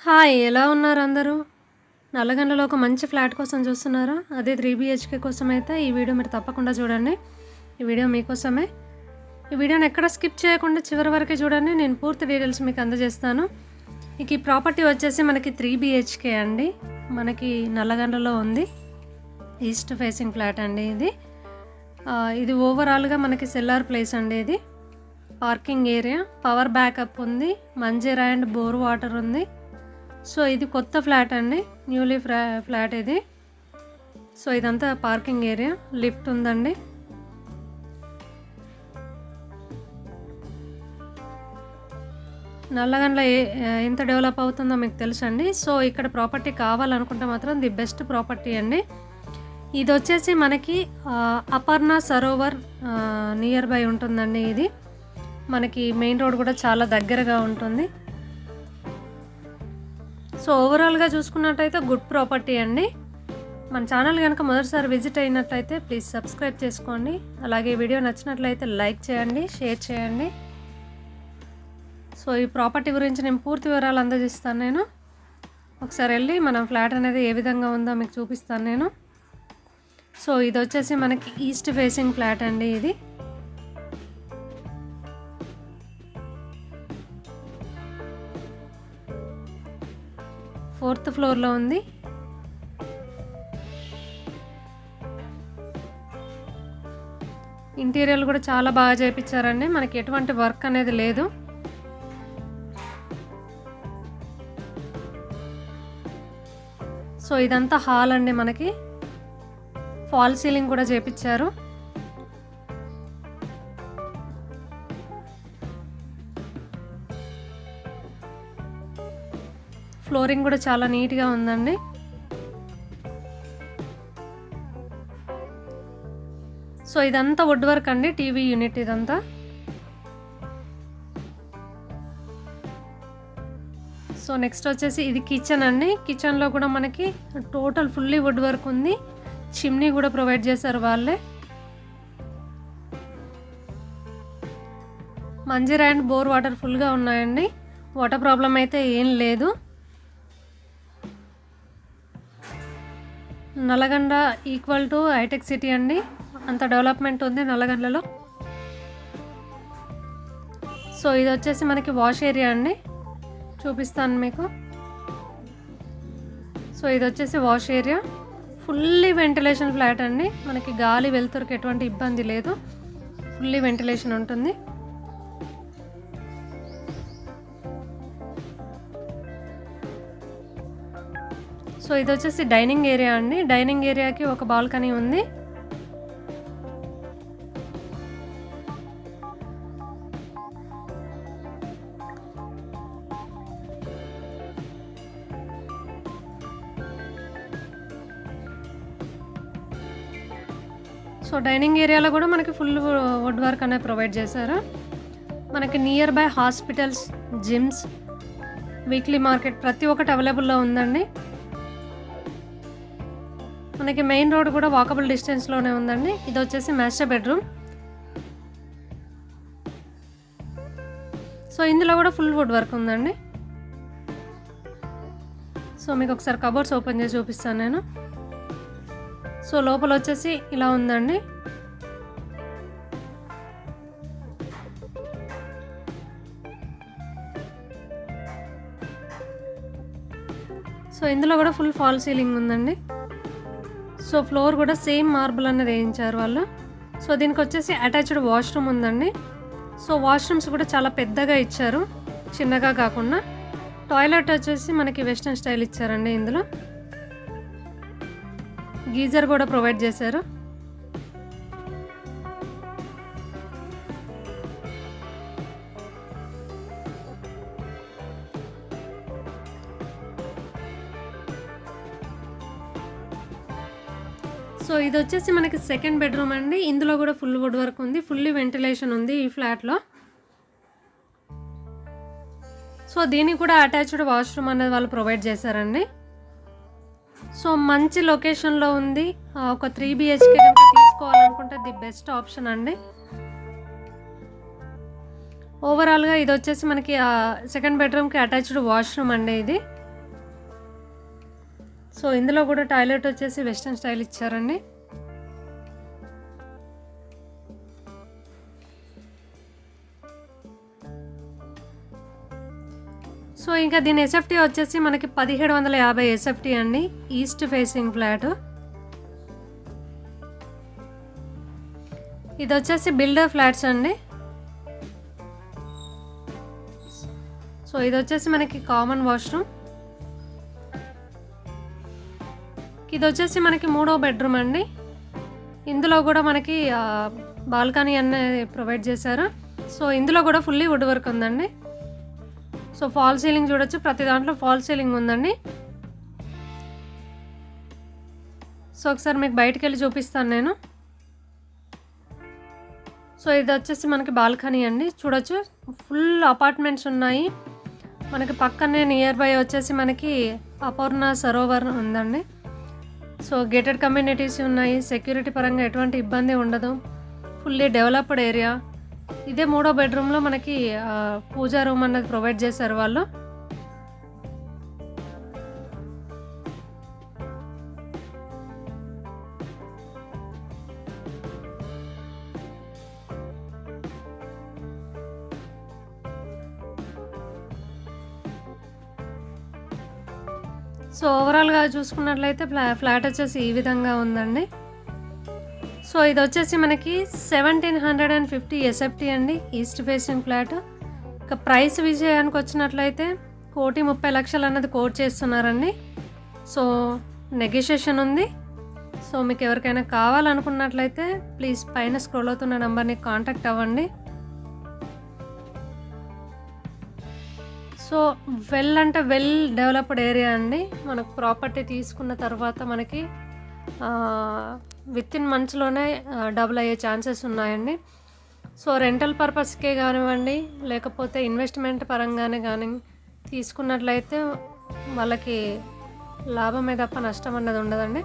Hi! ఎలా ఉన్నారు అందరూ? నల్లగండ్లలో ఒక మంచి ఫ్లాట్ కోసం చూస్తున్నారా? అదే 3 బీహెచ్‌కే కోసమైతే ఈ వీడియో మీరు తప్పకుండా చూడండి. ఈ వీడియో మీకోసమే. ఈ వీడియోని ఎక్కడ స్కిప్ చేయకుండా చివరి వరకే చూడండి. నేను పూర్తి డీటెయిల్స్ మీకు అందజేస్తాను. ఇక ఈ ప్రాపర్టీ వచ్చేసి మనకి 3 బీహెచ్‌కే అండి. మనకి నల్లగండ్లలో ఉంది. ఈస్ట్ ఫేసింగ్ ఫ్లాట్ అండి ఇది. ఇది ఓవరాల్‌గా మనకి సెల్లార్ ప్లేస్ అండి ఇది. పార్కింగ్ ఏరియా, పవర్ బ్యాకప్ ఉంది, మంజీరా అండ్ బోర్ వాటర్ ఉంది. సో ఇది కొత్త ఫ్లాట్ అండి, న్యూలీ ఫ్లాట్ ఇది. సో ఇదంతా పార్కింగ్ ఏరియా, లిఫ్ట్ ఉందండి. నల్లగండ్ల ఎంత డెవలప్ అవుతుందో మీకు తెలుసండి. సో ఇక్కడ ప్రాపర్టీ కావాలనుకుంటే మాత్రం ది బెస్ట్ ప్రాపర్టీ అండి. ఇది వచ్చేసి మనకి అపర్ణ సరోవర్ నియర్ బై ఉంటుందండి. ఇది మనకి మెయిన్ రోడ్ కూడా చాలా దగ్గరగా ఉంటుంది. సో ఓవరాల్గా చూసుకున్నట్టయితే గుడ్ ప్రాపర్టీ అండి. మన ఛానల్ కనుక మొదటిసారి విజిట్ అయినట్లయితే ప్లీజ్ సబ్స్క్రైబ్ చేసుకోండి. అలాగే వీడియో నచ్చినట్లయితే లైక్ చేయండి, షేర్ చేయండి. సో ఈ ప్రాపర్టీ గురించి నేను పూర్తి వివరాలు అందజేస్తాను. నేను ఒకసారి వెళ్ళి మన ఫ్లాట్ అనేది ఏ విధంగా ఉందో మీకు చూపిస్తాను నేను. సో ఇది వచ్చేసి మనకి ఈస్ట్ ఫేసింగ్ ఫ్లాట్ అండి. ఇది 4th ఫ్లోర్లో ఉంది. ఇంటీరియర్ కూడా చాలా బాగా చేయించారండి. మనకి ఎటువంటి వర్క్ అనేది లేదు. సో ఇదంతా హాల్ అండి. మనకి ఫాల్ సీలింగ్ కూడా చేయించారు. ఫ్లోరింగ్ కూడా చాలా నీట్గా ఉందండి. సో ఇదంతా వుడ్ వర్క్ అండి, టీవీ యూనిట్ ఇదంతా. సో నెక్స్ట్ వచ్చేసి ఇది కిచెన్ అండి. కిచెన్లో కూడా మనకి టోటల్ ఫుల్లీ వుడ్ వర్క్ ఉంది. చిమ్నీ కూడా ప్రొవైడ్ చేశారు వాళ్ళే. మంజీరా అండ్ బోర్ వాటర్ ఫుల్గా ఉన్నాయండి. వాటర్ ప్రాబ్లం అయితే ఏం లేదు. నల్లగండ ఈక్వల్ టు హైటెక్ సిటీ అండి. అంత డెవలప్మెంట్ ఉంది నల్లగండ్లలో. సో ఇది వచ్చేసి మనకి వాష్ ఏరియా అండి, చూపిస్తాను మీకు. సో ఇది వచ్చేసి wash area, fully ventilation flat అండి. మనకి గాలి వెలుతురుకి ఎటువంటి ఇబ్బంది లేదు, ఫుల్లీ వెంటిలేషన్ ఉంటుంది. సో ఇది వచ్చేసి డైనింగ్ ఏరియా అండి. డైనింగ్ ఏరియాకి ఒక బాల్కనీ ఉంది. సో డైనింగ్ ఏరియాలో కూడా మనకి ఫుల్ వుడ్ వర్క్ అనేది ప్రొవైడ్ చేశారు. మనకి near by hospitals, gyms, weekly market ప్రతి ఒక్కటి అవైలబుల్లో ఉందండి. మనకి మెయిన్ రోడ్ కూడా వాకబుల్ డిస్టెన్స్లోనే ఉందండి. ఇది వచ్చేసి మాస్టర్ బెడ్రూమ్. సో ఇందులో కూడా ఫుల్ వుడ్ వర్క్ ఉందండి. సో మీకు ఒకసారి కబోర్డ్స్ ఓపెన్ చేసి చూపిస్తాను నేను. సో లోపల వచ్చేసి ఇలా ఉందండి. సో ఇందులో కూడా ఫుల్ ఫాల్ సీలింగ్ ఉందండి. సో ఫ్లోర్ కూడా సేమ్ మార్బుల్ అనేది వేయించారు వాళ్ళు. సో దీనికి వచ్చేసి అటాచ్డ్ వాష్రూమ్ ఉందండి. సో వాష్రూమ్స్ కూడా చాలా పెద్దగా ఇచ్చారు, చిన్నగా కాకుండా. టాయిలెట్ వచ్చేసి మనకి వెస్ట్రన్ స్టైల్ ఇచ్చారండి. ఇందులో గీజర్ కూడా ప్రొవైడ్ చేశారు. సో ఇది వచ్చేసి మనకి సెకండ్ బెడ్రూమ్ అండి. ఇందులో కూడా ఫుల్ వుడ్ వర్క్ ఉంది, ఫుల్లీ వెంటిలేషన్ ఉంది ఈ ఫ్లాట్లో. సో దీనికి కూడా అటాచ్డ్ వాష్రూమ్ అనేది వాళ్ళు ప్రొవైడ్ చేశారండి. సో మంచి లొకేషన్లో ఉంది. ఒక 3 బీహెచ్కే కనుక తీసుకోవాలనుకుంటే ది బెస్ట్ ఆప్షన్ అండి. ఓవరాల్గా ఇది వచ్చేసి మనకి సెకండ్ బెడ్రూమ్కి అటాచ్డ్ వాష్రూమ్ అండి ఇది. సో ఇందులో కూడా టాయిలెట్ వచ్చేసి వెస్ట్రన్ స్టైల్ ఇచ్చారండి. సో ఇంకా దీని ఎస్ఎఫ్టీ వచ్చేసి మనకి 1750 ఎస్ఎఫ్టీ అండి. East facing flat. ఇది వచ్చేసి బిల్డర్ ఫ్లాట్స్ అండి. సో ఇది వచ్చేసి మనకి కామన్ వాష్రూమ్. ఇది వచ్చేసి మనకి 3వ బెడ్రూమ్ అండి. ఇందులో కూడా మనకి బాల్కనీ అన్నీ ప్రొవైడ్ చేశారు. సో ఇందులో కూడా ఫుల్లీ వుడ్ వర్క్ ఉందండి. సో ఫాల్ సీలింగ్ చూడొచ్చు, ప్రతి దాంట్లో ఫాల్ సీలింగ్ ఉందండి. సో ఒకసారి మీకు బయటికి వెళ్ళి చూపిస్తాను నేను. సో ఇది వచ్చేసి మనకి బాల్కనీ అండి. చూడొచ్చు ఫుల్ అపార్ట్మెంట్స్ ఉన్నాయి. మనకి పక్కనే నియర్ బై వచ్చేసి మనకి అపూర్ణ సరోవర్ ఉందండి. సో గేటెడ్ కమ్యూనిటీస్ ఉన్నాయి. సెక్యూరిటీ పరంగా ఎటువంటి ఇబ్బంది ఉండదు. Fully developed area. ఇదే 3వ బెడ్రూమ్లో మనకి పూజా రూమ్ అన్నది ప్రొవైడ్ చేశారు వాళ్ళు. సో ఓవరాల్గా చూసుకున్నట్లయితే ఫ్లాట్ వచ్చేసి ఈ విధంగా ఉందండి. సో ఇది వచ్చేసి మనకి 1750 ఎస్ఎఫ్టీ అండి. East facing flat. ఇక ప్రైస్ విషయానికి వచ్చినట్లయితే 1,30,00,000 అన్నది కోట్ చేస్తున్నారండి. సో నెగోషియేషన్ ఉంది. సో మీకు ఎవరికైనా కావాలనుకున్నట్లయితే ప్లీజ్ పైన స్క్రోల్ అవుతున్న నెంబర్ని కాంటాక్ట్ అవ్వండి. సో వెల్ డెవలప్డ్ ఏరియా అండి. మనకు ప్రాపర్టీ తీసుకున్న తర్వాత మనకి వితిన్ మంత్స్లోనే డబుల్ అయ్యే ఛాన్సెస్ ఉన్నాయండి. సో రెంటల్ పర్పస్కే కానివ్వండి, లేకపోతే ఇన్వెస్ట్మెంట్ పరంగానే కానీ తీసుకున్నట్లయితే వాళ్ళకి లాభమే తప్ప నష్టం అన్నది ఉండదండి.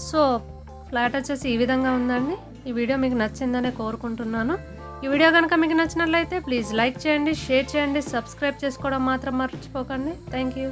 సో ఫ్లాట్ వచ్చేసి ఈ విధంగా ఉందండి. ఈ వీడియో మీకు నచ్చిందనే కోరుకుంటున్నాను. ఈ వీడియో కనుక మీకు నచ్చినట్లయితే ప్లీజ్ లైక్ చేయండి, షేర్ చేయండి, సబ్స్క్రైబ్ చేసుకోవడం మాత్రం మర్చిపోకండి. Thank you.